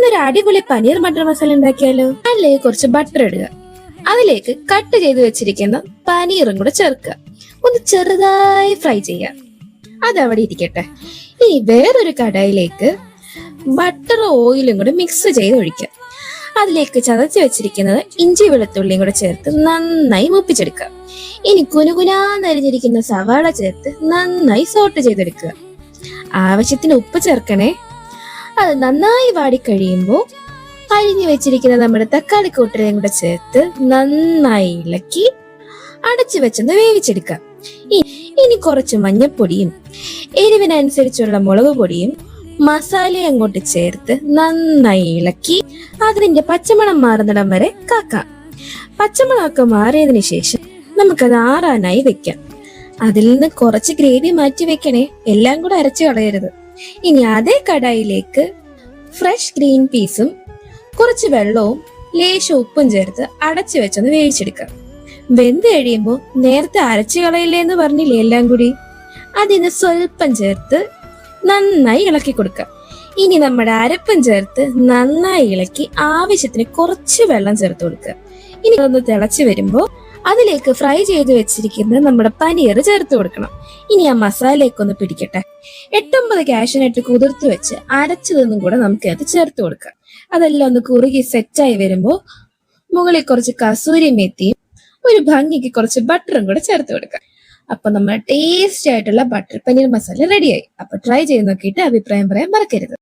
ഇന്നൊരു അടിപൊളി പനീർ ബട്ടർ മസാല ഉണ്ടാക്കിയാലോ? അതിലേക്ക് കുറച്ച് ബട്ടർ ഇടുക. അതിലേക്ക് കട്ട് ചെയ്ത് വെച്ചിരിക്കുന്ന പനീറും കൂടെ ചേർക്കുക. ഒന്ന് ചെറുതായി ഫ്രൈ ചെയ്യുക. അതവിടെ ഇരിക്കട്ടെ. ഇനി വേറൊരു കടായിലേക്ക് ബട്ടർ ഓയിലും കൂടെ മിക്സ് ചെയ്ത് ഒഴിക്കുക. അതിലേക്ക് ചതച്ച് വെച്ചിരിക്കുന്നത് ഇഞ്ചി വെളുത്തുള്ളിയും കൂടെ ചേർത്ത് നന്നായി മൂപ്പിച്ചെടുക്കുക. ഇനി കുനുകുനാന്നരിഞ്ഞിരിക്കുന്ന സവാള ചേർത്ത് നന്നായി സോട്ട് ചെയ്തെടുക്കുക. ആവശ്യത്തിന് ഉപ്പ് ചേർക്കണേ. അത് നന്നായി വാടിക്കഴിയുമ്പോൾ അരിഞ്ഞു വെച്ചിരിക്കുന്ന നമ്മുടെ തക്കാളി കൂട്ടരെയും കൂടെ ചേർത്ത് നന്നായി ഇളക്കി അടച്ചു വെച്ചൊന്ന് വേവിച്ചെടുക്കുക. ഇനി കുറച്ച് മഞ്ഞൾപ്പൊടിയും എരിവിനനുസരിച്ചുള്ള മുളക് പൊടിയും മസാല അങ്ങോട്ട് ചേർത്ത് നന്നായി ഇളക്കി അതിന്റെ പച്ചമണം മാറുന്നിടം വരെ കാക്കാം. പച്ചമണമൊക്കെ മാറിയതിനു ശേഷം നമുക്കത് ആറാനായി വെക്കാം. അതിൽ നിന്ന് കുറച്ച് ഗ്രേവി മാറ്റി വെക്കണേ, എല്ലാം കൂടെ അരച്ചു കളയരുത്. ഇനി അതേ കടായിലേക്ക് ഫ്രഷ് ഗ്രീൻ പീസും കുറച്ച് വെള്ളവും ലേശം ഉപ്പും ചേർത്ത് അടച്ചു വെച്ചൊന്ന് വേവിച്ചെടുക്കാം. വെന്ത് കഴിയുമ്പോൾ നേരത്തെ അരച്ചു കളയില്ലേ എന്ന് പറഞ്ഞില്ലേ എല്ലാം കൂടി, അതിന് സ്വല്പം ചേർത്ത് നന്നായി ഇളക്കി കൊടുക്കുക. ഇനി നമ്മുടെ അരപ്പും ചേർത്ത് നന്നായി ഇളക്കി ആവശ്യത്തിന് കുറച്ച് വെള്ളം ചേർത്ത് കൊടുക്കുക. ഇനി ഒന്ന് തിളച്ച് വരുമ്പോൾ അതിലേക്ക് ഫ്രൈ ചെയ്ത് വെച്ചിരിക്കുന്ന നമ്മുടെ പനീർ ചേർത്ത് കൊടുക്കണം. ഇനി ആ മസാലയൊക്കെ ഒന്ന് പിടിക്കട്ടെ. 8-9 കാഷ്യൂനട്ട് കുതിർത്ത് വെച്ച് അരച്ചതൊന്നും കൂടെ നമുക്ക് അത് ചേർത്ത് കൊടുക്കാം. അതെല്ലാം ഒന്ന് കുറുകി സെറ്റായി വരുമ്പോൾ മുകളിൽ കുറച്ച് കസൂരി മേത്തിയും ഒരു ഭംഗിക്ക് കുറച്ച് ബട്ടറും കൂടെ ചേർത്ത് കൊടുക്കാം. അപ്പൊ നമ്മുടെ ടേസ്റ്റി ആയിട്ടുള്ള ബട്ടർ പനീർ മസാല റെഡിയായി. അപ്പൊ ട്രൈ ചെയ്ത് നോക്കിയിട്ട് അഭിപ്രായം പറയാൻ മറക്കരുത്.